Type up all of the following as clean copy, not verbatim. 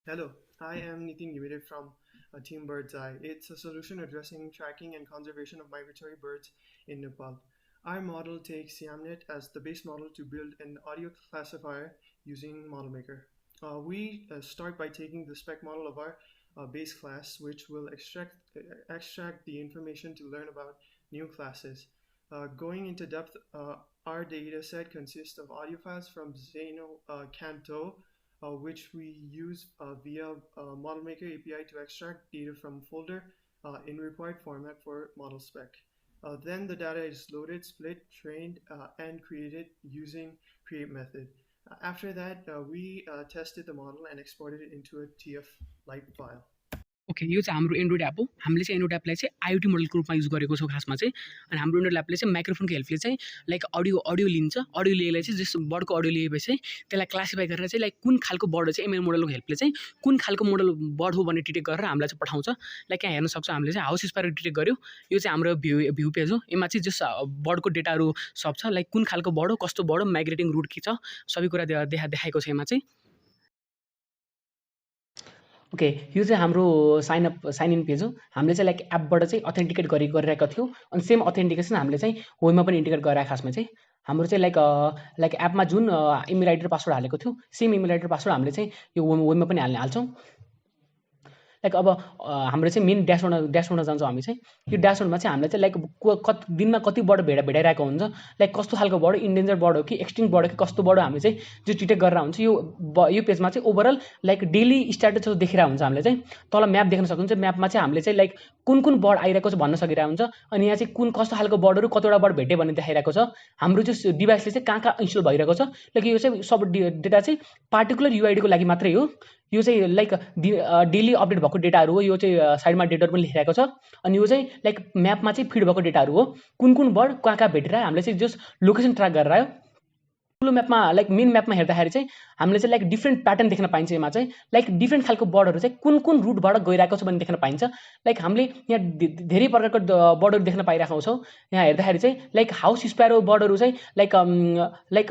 Hello, I am Nitin Gimire from Team Bird's Eye. It's a solution addressing tracking and conservation of migratory birds in Nepal. Our model takes SiamNet as the base model to build an audio classifier using ModelMaker. We start by taking the spec model of our base class, which will extract the information to learn about new classes. Going into depth, our data set consists of audio files from Zeno Canto, which we use via ModelMaker API to extract data from folder in required format for model spec. Then the data is loaded, split, trained, and created using create method. After that, we tested the model and exported it into a TF Lite file. Okay, यो चाहिँ हाम्रो Android app हो। हामीले चाहिँ Android एपलाई चाहिँ IoT मोडलको रूपमा use गरेको छौँ खासमा चाहिँ। अनि हाम्रो एन्ड्रोइड एपले चाहिँ माइक्रोफोनको हेल्पले चाहिँ लाइक अडियो लिन्छ। अडियो लिएलाई चाहिँ जस बर्डको अडियो लिएपछि चाहिँ त्यसलाई क्लासिफाई गरेर चाहिँ लाइक कुन खालको बर्ड चाहिँ एमएल मोडलको हेल्पले चाहिँ कुन खालको मोडल बर्ड हो भन्ने डिटेक्ट गरेर हामीलाई चाहिँ पठाउँछ। लाइक यहाँ हेर्न सक्छौँ हामीले चाहिँ हाउस स्पाइरो डिटेक्ट गर्यो। यो चाहिँ हाम्रो भ्यू पेज हो। यसमा चाहिँ जस बर्डको डेटाहरू सब छ, लाइक कुन खालको बर्ड हो, कस्तो बर्ड हो, माइग्रेटिङ रुट के छ, सबै कुरा देखाएको छ यसमा चाहिँ। ओके, यो चाहिँ हाम्रो साइन इन पेज हो। हामीले चाहिँ लाइक एपबाट चाहिँ अथेन्टिकेट गरिरहेको थियो। अनि सेम अथेन्टिकेसन हामीले चाहिँ वेबमा पनि इन्टिग्रेट गरेर खासमा चाहिँ हाम्रो चाहिँ लाइक एपमा जुन इमेल आइडी र पासवर्ड हालेको थियो, सेम इमेल आइडी र पासवर्ड हामीले चाहिँ यो वेबमा पनि हाल्छौँ। लाइक अब हाम्रो चाहिँ मेन ड्यासबोर्डमा जान्छौँ हामी चाहिँ। यो ड्यासबोर्डमा चाहिँ हामीले चाहिँ लाइक दिनमा कति बर्ड भेटाइरहेको हुन्छ, लाइक कस्तो खालको बर्ड, इन्डेन्जर बर्ड हो कि एक्सटिङ बर्ड हो कि कस्तो बर्ड हामीले चाहिँ जो डिटेक्ट गरेर हुन्छ। यो पेजमा चाहिँ ओभरअल लाइक डेली स्ट्याटसहरू देखिरहेको हुन्छ। हामीले चाहिँ तल म्याप देख्न सक्नुहुन्छ। म्यापमा चाहिँ हामीले चाहिँ लाइक कुन बर्ड आइरहेको छ भन्न सकिरहेको हुन्छ। अनि यहाँ चाहिँ कुन कस्तो खालको बर्डहरू कतिवटा बर्ड भेट्यो भन्ने देखाइरहेको छ। हाम्रो जो डिभाइसले चाहिँ कहाँ इन्स्टल भइरहेको छ, लाइक यो चाहिँ सब डेटा चाहिँ पार्टिकुलर युआइडीको लागि मात्रै हो। यो चाहिँ लाइक डेली अपडेट भएको डेटाहरू हो। यो चाहिँ साइडमा डेटहरू पनि लेखिरहेको छ। अनि यो चाहिँ लाइक म्यापमा चाहिँ फिड भएको डेटाहरू हो। कुन बर्ड कहाँ भेटिरहेको हामीले चाहिँ जस लोकेसन ट्र्याक गरेर आयो। ठुलो म्यापमा लाइक मेन म्यापमा हेर्दाखेरि चाहिँ हामीले चाहिँ लाइक डिफ्रेन्ट प्याटर्न देख्न पाइन्छ। यसमा चाहिँ लाइक डिफ्रेन्ट खालको बर्डहरू चाहिँ कुन रुटबाट गइरहेको छ भन्ने देख्न पाइन्छ। लाइक हामीले यहाँ धेरै प्रकारको बर्डहरू देख्न पाइरहेको छौँ। यहाँ हेर्दाखेरि चाहिँ लाइक हाउस स्प्यारो बर्डहरू चाहिँ लाइक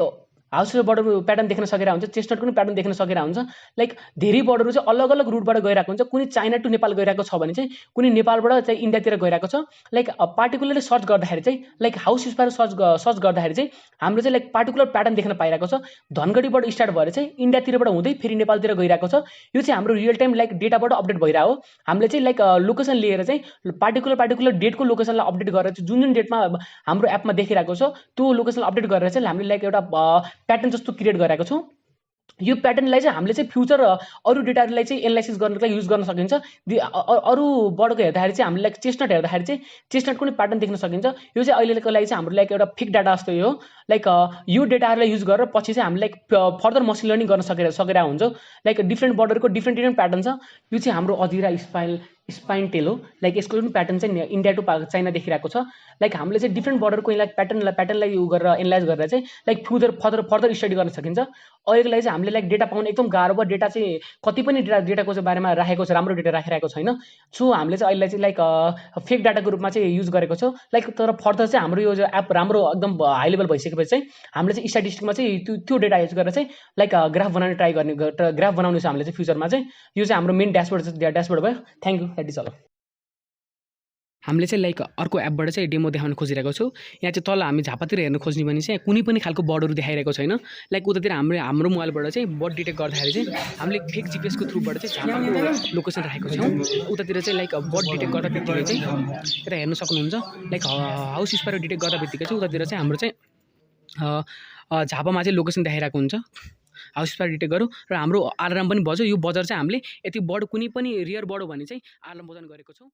हाउस बर्डरको प्याटर्न देख्न सकिरहेको हुन्छ। चेस्टनटको पनि प्याटर्न देख्न सकिरहेको हुन्छ। लाइक धेरै बर्डरहरू चाहिँ अलग अलग रुटबाट गइरहेको हुन्छ। कुनै चाइना टु नेपाल गइरहेको छ भने चाहिँ कुनै नेपालबाट चाहिँ इन्डियातिर गइरहेको छ। लाइक पार्टिकुलरली सर्च गर्दाखेरि चाहिँ लाइक हाउस स्प्यारो सर्च गर्दाखेरि चाहिँ हाम्रो चाहिँ लाइक पार्टिकुलर प्याटर्न देख्न पाइरहेको छ। धनगढीबाट स्टार्ट भएर चाहिँ इन्डियातिरबाट हुँदै फेरि नेपालतिर गइरहेको छ। यो चाहिँ हाम्रो रियल टाइम लाइक डेटाबाट अपडेट भइरहेको हो। हामीले चाहिँ लाइक लोकेसन लिएर चाहिँ पार्टिकुलर डेटको लोकेसनलाई अपडेट गरेर चाहिँ जुन डेटमा हाम्रो एपमा देखिरहेको छ त्यो लोकेसनलाई अपडेट गरेर चाहिँ हामीले लाइक एउटा प्याटर्न जस्तो क्रिएट गरेको छौँ। यो प्याटर्नलाई चाहिँ हामीले चाहिँ फ्युचर अरू डेटाहरूलाई चाहिँ एनालाइसिस गर्नको लागि युज गर्न सकिन्छ। अरू बर्डको हेर्दाखेरि चाहिँ हामीले लाइक चेस्टनट हेर्दाखेरि चाहिँ चेस्टनटको पनि प्याटर्न देख्न सकिन्छ। यो चाहिँ अहिलेको लागि चाहिँ हाम्रो लाइक एउटा फिक डाटा जस्तो हो। लाइक यो डेटाहरूलाई युज गरेर पछि चाहिँ हामीले लाइक फर्दर मसिन लर्निङ गर्न सकिरहेको हुन्छ। लाइक डिफ्रेन्ट बर्डरको डिफ्रेन्ट प्याटर्न छ। यो चाहिँ हाम्रो अजिरा स्पाइन टेल हो। लाइक यसको पनि प्याटर्न चाहिँ इन्डिया टु चाइना देखिरहेको छ। लाइक हामीले चाहिँ डिफ्रेन्ट बर्डरको लाइक प्याटर्नलाई उ गरेर एनालाइज गरेर चाहिँ लाइक फर्दर स्टडी गर्न सकिन्छ। अहिलेको लागि चाहिँ हामीले लाइक डेटा पाउन एकदम गाह्रो भयो। डेटा चाहिँ कति पनि डेटाको चाहिँ बारेमा राखेको छ, राम्रो डेटा राखिरहेको छैन। सो हामीले चाहिँ अहिले चाहिँ लाइक फेक डाटाको रूपमा चाहिँ युज गरेको छौँ। लाइक तर फर्दर चाहिँ हाम्रो यो एप राम्रो एकदम हाई लेभल भइसकेपछि चाहिँ हामीले चाहिँ स्ट्याटिस्टिकमा चाहिँ त्यो डेटा युज गरेर चाहिँ लाइक ग्राफ बनाउने छ हामीले चाहिँ फ्युचरमा चाहिँ। यो चाहिँ हाम्रो मेन ड्यासबोर्ड भयो। Thank you, that is all. हामीले चाहिँ लाइक अर्को एपबाट चाहिँ डेमो देखाउन खोजिरहेको छौँ। यहाँ चाहिँ तल हामी झापातिर हेर्न खोज्ने भने चाहिँ कुनै पनि खालको बर्डहरू देखाइरहेको छैन। लाइक उतातिर हाम्रो मोबाइलबाट चाहिँ बर्ड डिटेक्ट गर्दाखेरि चाहिँ हामीले फेक जिपिएसको थ्रुबाट चाहिँ झापाको लोकेसन राखेको छौँ। उतातिर चाहिँ लाइक बर्ड डिटेक्ट गर्दा बित्तिकै चाहिँ यता हेर्न सक्नुहुन्छ। लाइक हाउस स्पाइरो डिटेक्ट गर्दा बित्तिकै चाहिँ उतातिर चाहिँ हाम्रो चाहिँ झापामा चाहिँ लोकेसन देखाइरहेको हुन्छ। हाउस स्पाइरो डिटेक्ट गऱ्यो र हाम्रो अलार्म पनि बज्यो। यो बजार चाहिँ हामीले यति बर्ड कुनै पनि रियर बर्ड हो भने चाहिँ अलार्म बजाउने गरेको छौँ।